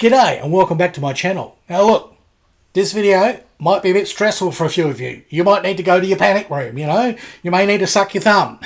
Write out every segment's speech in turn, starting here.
G'day and welcome back to my channel. Now look, this video might be a bit stressful for a few of you. You might need to go to your panic room, You may need to suck your thumb.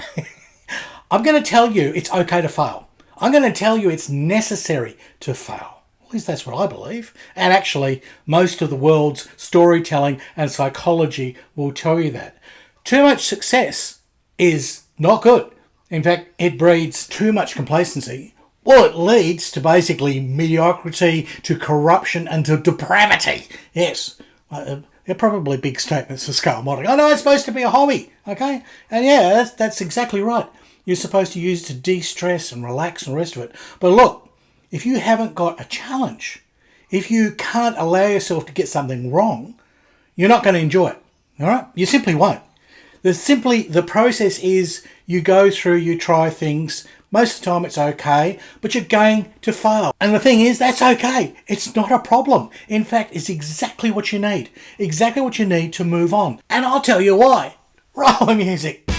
I'm going to tell you it's okay to fail. I'm going to tell you it's necessary to fail. At least that's what I believe. And actually, most of the world's storytelling and psychology will tell you that. Too much success is not good. In fact, it breeds too much complacency. Well, it leads to basically mediocrity, to corruption and to depravity. Yes, they're probably big statements for scale modelling. I know it's supposed to be a hobby, okay? And yeah, that's exactly right. You're supposed to use it to de-stress and relax and the rest of it. But look, if you haven't got a challenge, if you can't allow yourself to get something wrong, you're not going to enjoy it, all right? You simply won't. The process is you go through, you try things. Most of the time it's okay, but you're going to fail. And the thing is, that's okay. It's not a problem. In fact, it's exactly what you need. Exactly what you need to move on. And I'll tell you why. Roll the music.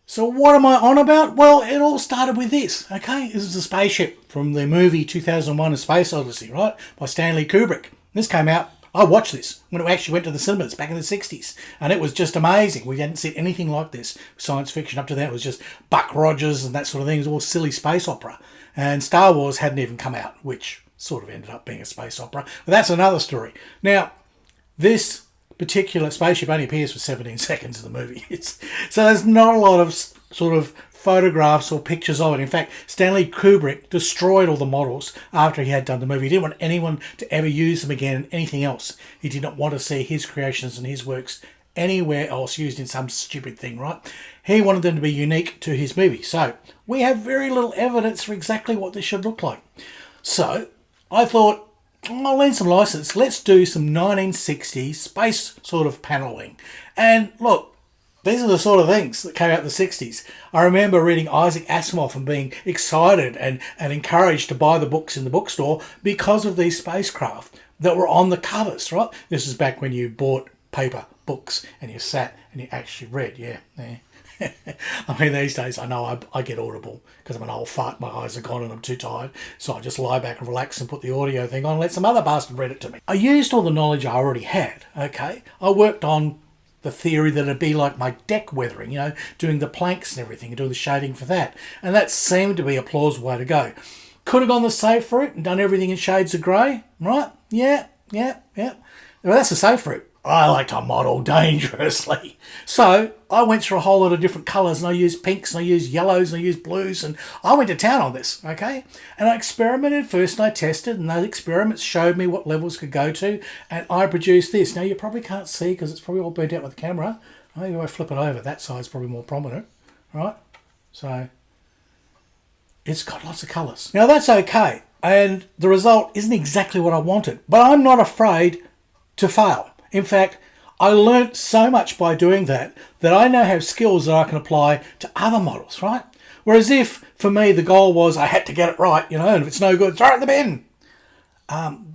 So what am I on about? Well, it all started with this, okay? This is a spaceship from the movie 2001: A Space Odyssey, right? By Stanley Kubrick. This came out, I watched this when it actually went to the cinemas back in the 60s. And it was just amazing. We hadn't seen anything like this. Science fiction up to that was just Buck Rogers and that sort of thing. It was all silly space opera. And Star Wars hadn't even come out, which sort of ended up being a space opera. But that's another story. Now, this particular spaceship only appears for 17 seconds in the movie. So there's not a lot of sort of photographs or pictures of it. In fact, Stanley Kubrick destroyed all the models after he had done the movie. He didn't want anyone to ever use them again in anything else. He did not want to see his creations and his works anywhere else used in some stupid thing, right? He wanted them to be unique to his movie. So we have very little evidence for exactly what this should look like. So I thought, I'll lend some license. Let's do some 1960s space sort of paneling. And look, these are the sort of things that came out in the 60s. I remember reading Isaac Asimov and being excited and encouraged to buy the books in the bookstore because of these spacecraft that were on the covers, right? This is back when you bought paper books and you sat and you actually read, yeah. I mean, these days, I know I get audible because I'm an old fart, my eyes are gone and I'm too tired. So I just lie back and relax and put the audio thing on and let some other bastard read it to me. I used all the knowledge I already had, okay? I worked on the theory that it'd be like my deck weathering, doing the planks and everything and doing the shading for that. And that seemed to be a plausible way to go. Could have gone the safe route and done everything in shades of grey, right? Yeah. Well, that's the safe route. I like to model dangerously. So I went through a whole lot of different colours and I used pinks and I used yellows and I used blues and I went to town on this, okay? And I experimented first and I tested and those experiments showed me what levels could go to and I produced this. Now you probably can't see because it's probably all burnt out with the camera. Maybe if I flip it over, that side's probably more prominent, right? So it's got lots of colours. Now that's okay and the result isn't exactly what I wanted, but I'm not afraid to fail. In fact, I learnt so much by doing that I now have skills that I can apply to other models, right? Whereas if, for me, the goal was I had to get it right, and if it's no good, throw it in the bin.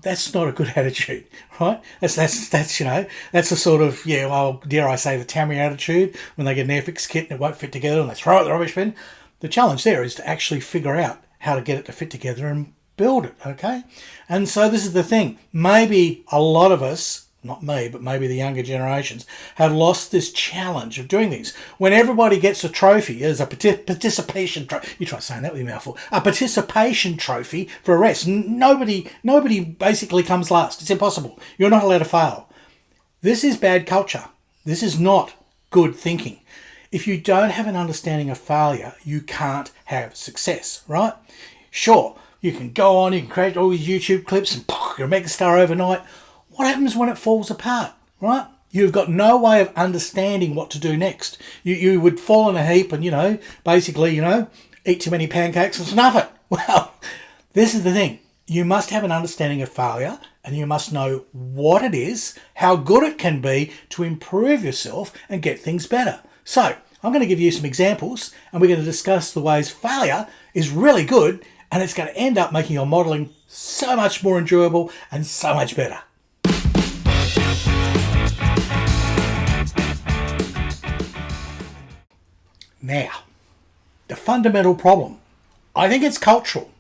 That's not a good attitude, right? That's the sort of, dare I say, the Tammy attitude when they get an Airfix kit and it won't fit together and they throw it in the rubbish bin. The challenge there is to actually figure out how to get it to fit together and build it, okay? And so this is the thing. Maybe a lot of us, not me, but maybe the younger generations, have lost this challenge of doing things. When everybody gets a trophy, as a participation trophy, you try saying that with your mouth full, a participation trophy for a race. Nobody basically comes last. It's impossible. You're not allowed to fail. This is bad culture. This is not good thinking. If you don't have an understanding of failure, you can't have success, right? Sure, you can go on, you can create all these YouTube clips and you're a megastar overnight. What happens when it falls apart, right? You've got no way of understanding what to do next. You would fall in a heap and, basically, eat too many pancakes and snuff it. Well, this is the thing. You must have an understanding of failure and you must know what it is, how good it can be to improve yourself and get things better. So I'm going to give you some examples and we're going to discuss the ways failure is really good and it's going to end up making your modelling so much more enjoyable and so much better. Now, the fundamental problem, I think it's cultural.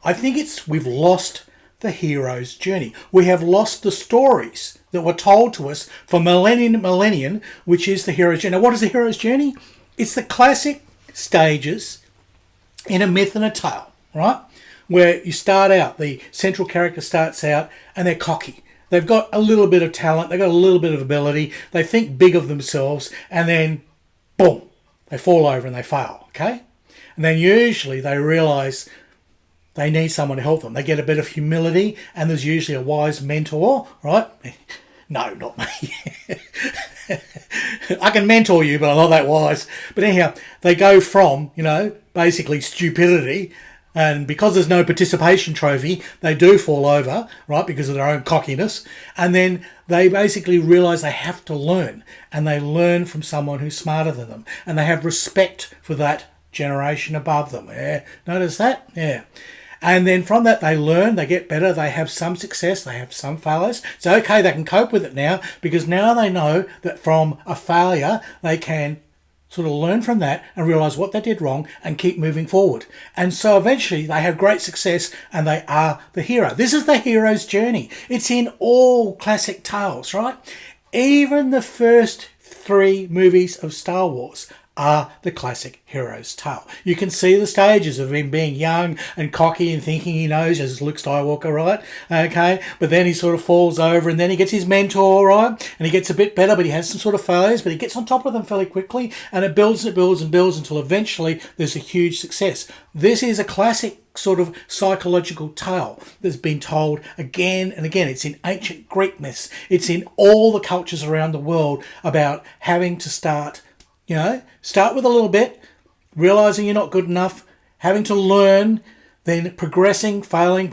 I think we've lost the hero's journey. We have lost the stories that were told to us for millennium, which is the hero's journey. Now, what is the hero's journey? It's the classic stages in a myth and a tale, right? Where you start out, the central character starts out and they're cocky. They've got a little bit of talent, they've got a little bit of ability, they think big of themselves, and then, boom, they fall over and they fail, okay? And then usually they realise they need someone to help them. They get a bit of humility, and there's usually a wise mentor, right? No, not me. I can mentor you, but I'm not that wise. But anyhow, they go from, basically stupidity, and because there's no participation trophy, they do fall over, right, because of their own cockiness. And then they basically realise they have to learn, and they learn from someone who's smarter than them, and they have respect for that generation above them. Yeah, notice that? Yeah. And then from that, they learn, they get better, they have some success, they have some failures. It's okay, they can cope with it now, because now they know that from a failure, they can sort of learn from that and realise what they did wrong and keep moving forward. And so eventually they have great success and they are the hero. This is the hero's journey. It's in all classic tales, right? Even the first 3 movies of Star Wars are the classic hero's tale. You can see the stages of him being young and cocky and thinking he knows, as Luke Skywalker, right? Okay, but then he sort of falls over and then he gets his mentor, right? And he gets a bit better, but he has some sort of failures, but he gets on top of them fairly quickly, and it builds and builds and builds until eventually there's a huge success. This is a classic sort of psychological tale that's been told again and again. It's in ancient Greek myths. It's in all the cultures around the world about having to start with a little bit, realising you're not good enough, having to learn, then progressing, failing,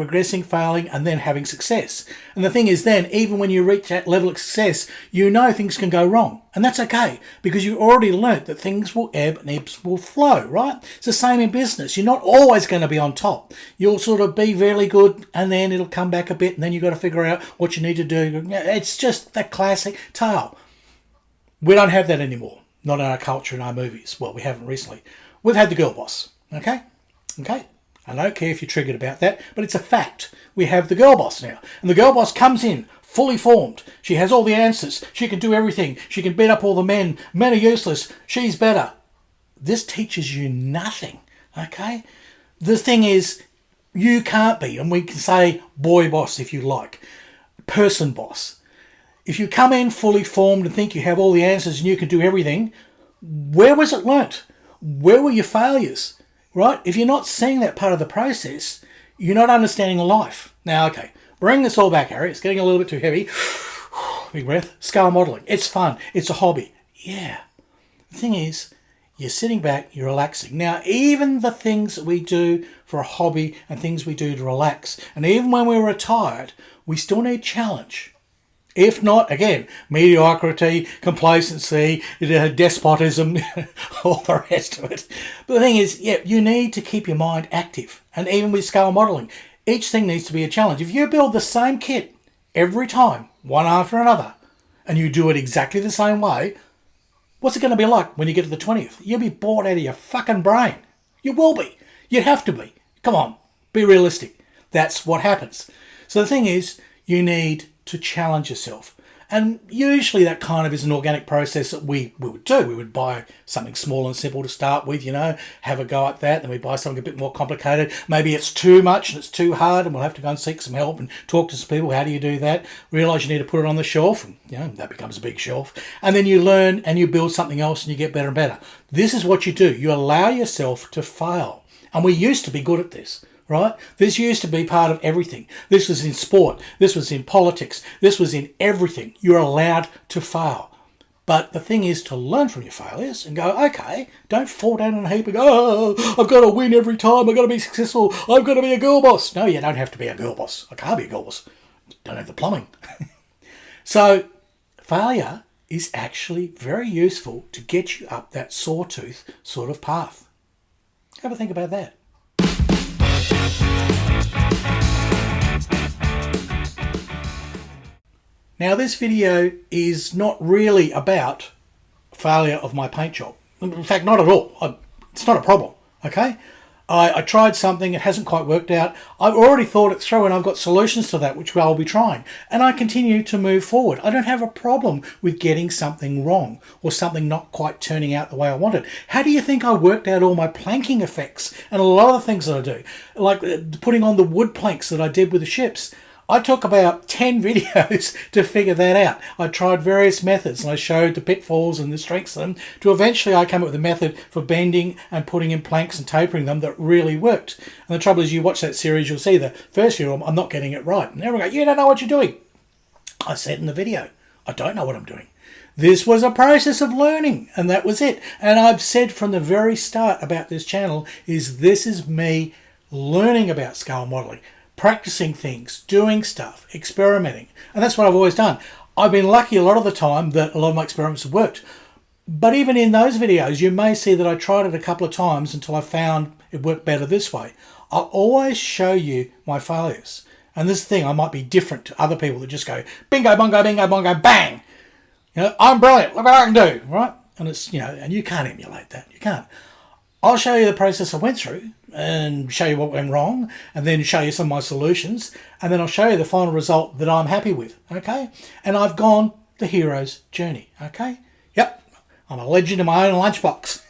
and then having success. And the thing is then, even when you reach that level of success, things can go wrong. And that's okay, because you already learnt that things will ebb and ebbs will flow, right? It's the same in business. You're not always going to be on top. You'll sort of be really good, and then it'll come back a bit, and then you've got to figure out what you need to do. It's just that classic tale. We don't have that anymore. Not in our culture, in our movies. Well, we haven't recently. We've had the girl boss, okay? I don't care if you're triggered about that, but it's a fact. We have the girl boss now. And the girl boss comes in, fully formed. She has all the answers. She can do everything. She can beat up all the men. Men are useless. She's better. This teaches you nothing, okay? The thing is, you can't be, and we can say boy boss if you like, person boss. If you come in fully formed and think you have all the answers and you can do everything, where was it learnt? Where were your failures? Right? If you're not seeing that part of the process, you're not understanding life. Now, okay, bring this all back, Harry. It's getting a little bit too heavy. Big breath. Scale modelling. It's fun. It's a hobby. Yeah. The thing is, you're sitting back, you're relaxing. Now, even the things that we do for a hobby and things we do to relax, and even when we're retired, we still need challenge. If not, again, mediocrity, complacency, despotism, all the rest of it. But the thing is, you need to keep your mind active. And even with scale modelling, each thing needs to be a challenge. If you build the same kit every time, one after another, and you do it exactly the same way, what's it going to be like when you get to the 20th? You'll be bored out of your fucking brain. You will be. You have to be. Come on, be realistic. That's what happens. So the thing is, you need to challenge yourself. And usually that kind of is an organic process that we would do. We would buy something small and simple to start with, have a go at that. Then we buy something a bit more complicated. Maybe it's too much and it's too hard and we'll have to go and seek some help and talk to some people. How do you do that? Realise you need to put it on the shelf and, that becomes a big shelf. And then you learn and you build something else and you get better and better. This is what you do. You allow yourself to fail. And we used to be good at this. Right? This used to be part of everything. This was in sport. This was in politics. This was in everything. You're allowed to fail. But the thing is to learn from your failures and go, okay, don't fall down in a heap and go, oh, I've got to win every time. I've got to be successful. I've got to be a girl boss. No, you don't have to be a girl boss. I can't be a girl boss. Don't have the plumbing. So failure is actually very useful to get you up that sawtooth sort of path. Have a think about that. Now this video is not really about failure of my paint job. In fact, not at all. It's not a problem, okay? I tried something, it hasn't quite worked out. I've already thought it through and I've got solutions to that, which I'll be trying. And I continue to move forward. I don't have a problem with getting something wrong or something not quite turning out the way I want it. How do you think I worked out all my planking effects and a lot of the things that I do? Like putting on the wood planks that I did with the ships. I took about 10 videos to figure that out. I tried various methods and I showed the pitfalls and the strengths of them to eventually I came up with a method for bending and putting in planks and tapering them that really worked. And the trouble is, you watch that series, you'll see the first few I'm not getting it right. And everyone goes, you don't know what you're doing. I said in the video, I don't know what I'm doing. This was a process of learning, and that was it. And I've said from the very start about this channel is this is me learning about scale modelling, practicing things, doing stuff, experimenting. And that's what I've always done. I've been lucky a lot of the time that a lot of my experiments have worked. But even in those videos, you may see that I tried it a couple of times until I found it worked better this way. I'll always show you my failures. And this thing, I might be different to other people that just go, bingo, bongo, bingo, bongo, bang. You know, I'm brilliant. Look what I can do, right? And it's, you know, and you can't emulate that. You can't. I'll show you the process I went through and show you what went wrong and then show you some of my solutions and then I'll show you the final result that I'm happy with, okay? And I've gone the hero's journey, okay? Yep, I'm a legend in my own lunchbox.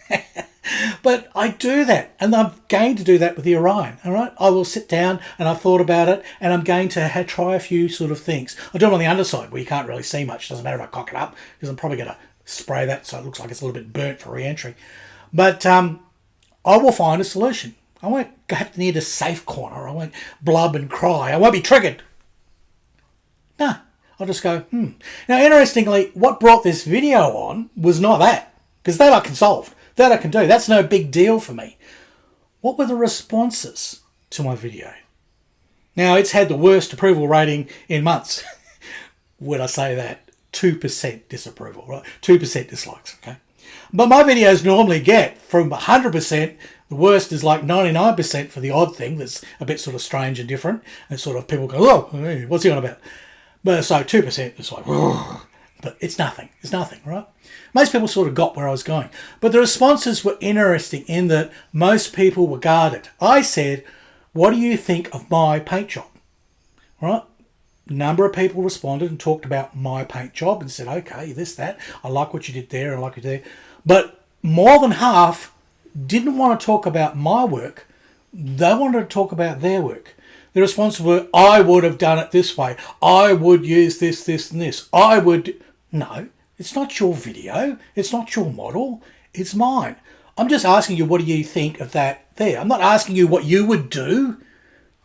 But I do that, and I'm going to do that with the Orion, all right? I will sit down and I've thought about it and I'm going to try a few sort of things. I do it on the underside where you can't really see much. Doesn't matter if I cock it up because I'm probably going to spray that so it looks like it's a little bit burnt for re-entry. But I will find a solution. I won't have to near the safe corner. I won't blub and cry. I won't be triggered. No, I'll just go, Now, interestingly, what brought this video on was not that, because that I can solve. That I can do. That's no big deal for me. What were the responses to my video? Now, it's had the worst approval rating in months. When I say that, 2% disapproval, right? 2% dislikes, okay? But my videos normally get from 100%, the worst is like 99% for the odd thing that's a bit sort of strange and different. And sort of people go, oh, hey, what's he on about? But so 2% is like, oh, but it's nothing. It's nothing, right? Most people sort of got where I was going. But the responses were interesting in that most people were guarded. I said, what do you think of my paint job? Right? A number of people responded and talked about my paint job and said, okay, this, that. I like what you did there. I like what you did there. But more than half didn't want to talk about my work. They wanted to talk about their work. The responses were, I would have done it this way. I would use this, this, and this. I would... No, it's not your video. It's not your model. It's mine. I'm just asking you, what do you think of that there? I'm not asking you what you would do.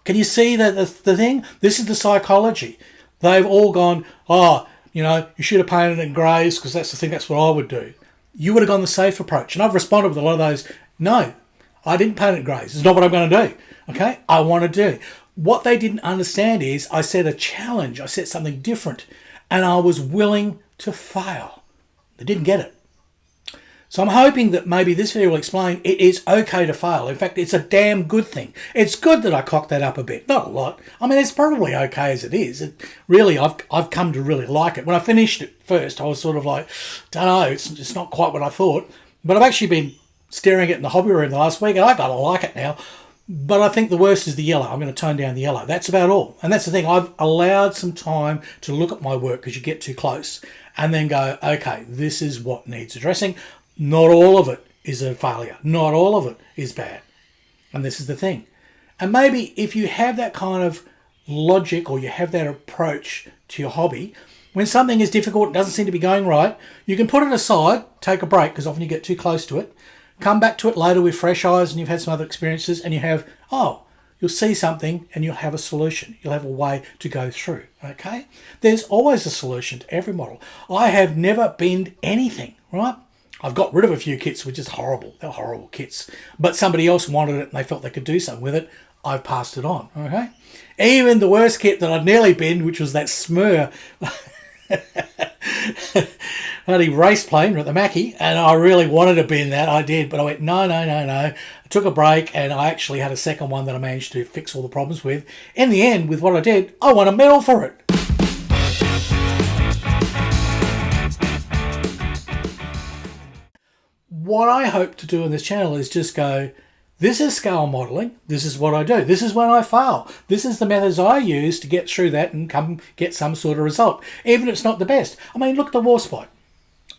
Can you see the thing? This is the psychology. They've all gone, oh, you know, you should have painted it in greys because that's the thing, that's what I would do. You would have gone the safe approach. And I've responded with a lot of those, no, I didn't paint it in greys. It's not what I'm going to do. Okay? I want to do. What they didn't understand is I set a challenge. I set something different. And I was willing to fail. They didn't get it. So I'm hoping that maybe this video will explain it is okay to fail. In fact, it's a damn good thing. It's good that I cocked that up a bit. Not a lot. I mean, it's probably okay as it is. Really, I've come to really like it. When I finished it first, I was sort of like, don't know, it's not quite what I thought. But I've actually been staring at it in the hobby room the last week, and I gotta like it now. But I think the worst is the yellow. I'm going to tone down the yellow. That's about all. And that's the thing. I've allowed some time to look at my work because you get too close and then go, okay, this is what needs addressing. Not all of it is a failure. Not all of it is bad. And this is the thing. And maybe if you have that kind of logic or you have that approach to your hobby, when something is difficult and doesn't seem to be going right, you can put it aside, take a break because often you get too close to it, come back to it later with fresh eyes and you've had some other experiences and you have, you'll see something and you'll have a solution. You'll have a way to go through, okay? There's always a solution to every model. I have never binned anything, right? I've got rid of a few kits, which is horrible. They're horrible kits. But somebody else wanted it and they felt they could do something with it. I've passed it on, okay? Even the worst kit that I'd nearly binned, which was that Smur bloody race plane at the Mackie, and I really wanted to bin that. I did, but I went, no. I took a break, and I actually had a second one that I managed to fix all the problems with. In the end, with what I did, I won a medal for it. what I hope to do on this channel is just go, this is scale modelling, this is what I do, this is when I fail, this is the methods I use to get through that and come get some sort of result, even if it's not the best. I mean, look at the Warspite.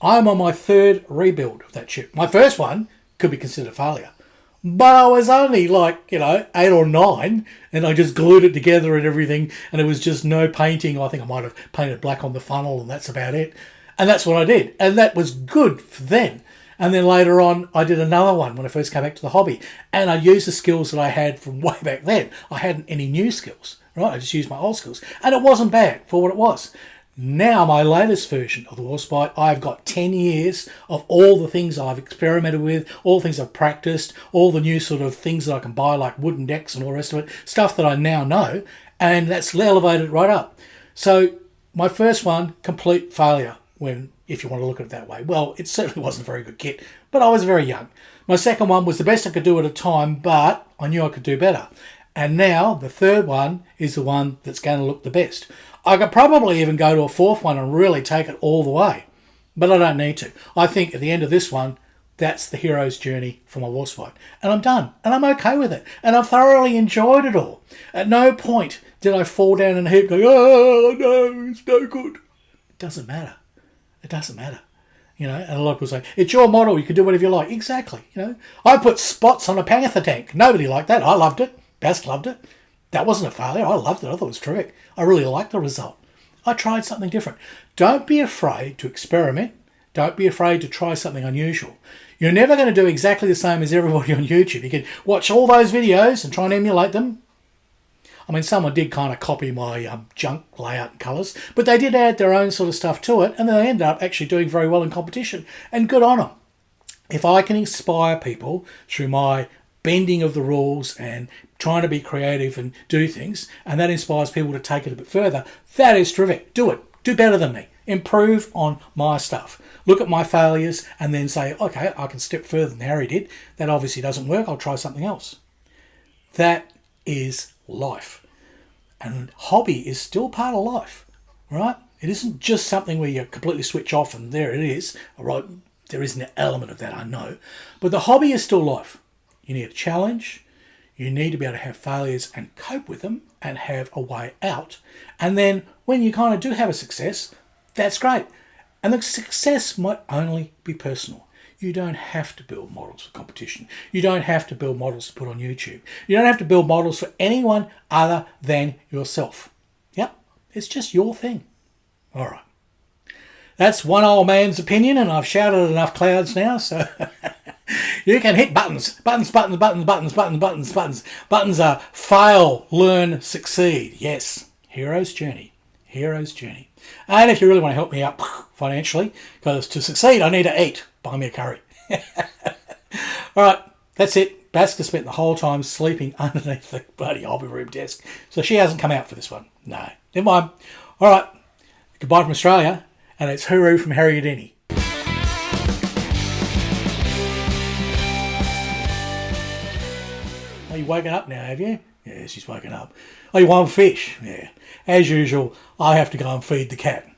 I'm on my 3rd rebuild of that ship. My first one could be considered a failure, but I was only like, 8 or 9, and I just glued it together and everything, and it was just no painting. I think I might have painted black on the funnel, and that's about it. And that's what I did, and that was good for then. And then later on, I did another one when I first came back to the hobby. And I used the skills that I had from way back then. I hadn't any new skills, right? I just used my old skills. And it wasn't bad for what it was. Now, my latest version of the Warspite, I've got 10 years of all the things I've experimented with, all the things I've practiced, all the new sort of things that I can buy, like wooden decks and all the rest of it, stuff that I now know. And that's elevated right up. So my first one, complete failure. If you want to look at it that way. Well, it certainly wasn't a very good kit, but I was very young. My second one was the best I could do at a time, but I knew I could do better. And now the third one is the one that's going to look the best. I could probably even go to a fourth one and really take it all the way, but I don't need to. I think at the end of this one, that's the hero's journey for my Warspite. And I'm done. And I'm okay with it. And I've thoroughly enjoyed it all. At no point did I fall down in a heap going, oh no, it's no good. It doesn't matter. It doesn't matter. And a lot of people say, it's your model, you can do whatever you like. Exactly. I put spots on a Panther tank. Nobody liked that. I loved it. Best loved it. That wasn't a failure. I loved it. I thought it was terrific. I really liked the result. I tried something different. Don't be afraid to experiment. Don't be afraid to try something unusual. You're never going to do exactly the same as everybody on YouTube. You can watch all those videos and try and emulate them. I mean, someone did kind of copy my junk layout and colours, but they did add their own sort of stuff to it, and they ended up actually doing very well in competition, and good on them. If I can inspire people through my bending of the rules and trying to be creative and do things, and that inspires people to take it a bit further, that is terrific. Do it. Do better than me. Improve on my stuff. Look at my failures and then say, okay, I can step further than Harry did. That obviously doesn't work. I'll try something else. That is life. And hobby is still part of life, right? It isn't just something where you completely switch off and there it is. All right, there is an element of that, I know. But the hobby is still life. You need a challenge. You need to be able to have failures and cope with them and have a way out. And then when you kind of do have a success, that's great. And the success might only be personal. You don't have to build models for competition. You don't have to build models to put on YouTube. You don't have to build models for anyone other than yourself. Yep, it's just your thing. All right. That's one old man's opinion, and I've shouted enough clouds now, so you can hit buttons. Buttons, buttons, buttons, buttons, buttons, buttons, buttons. Buttons are fail, learn, succeed. Yes, hero's journey. Hero's journey. And if you really want to help me out financially, because to succeed, I need to eat. Buy me a curry. All right, that's it. Baska spent the whole time sleeping underneath the bloody hobby room desk. So she hasn't come out for this one. No, never mind. All right, goodbye from Australia. And it's hooroo from Harry Houdini. Are you woken up now, have you? Yeah, she's woken up. Oh, you want fish? Yeah. As usual, I have to go and feed the cat.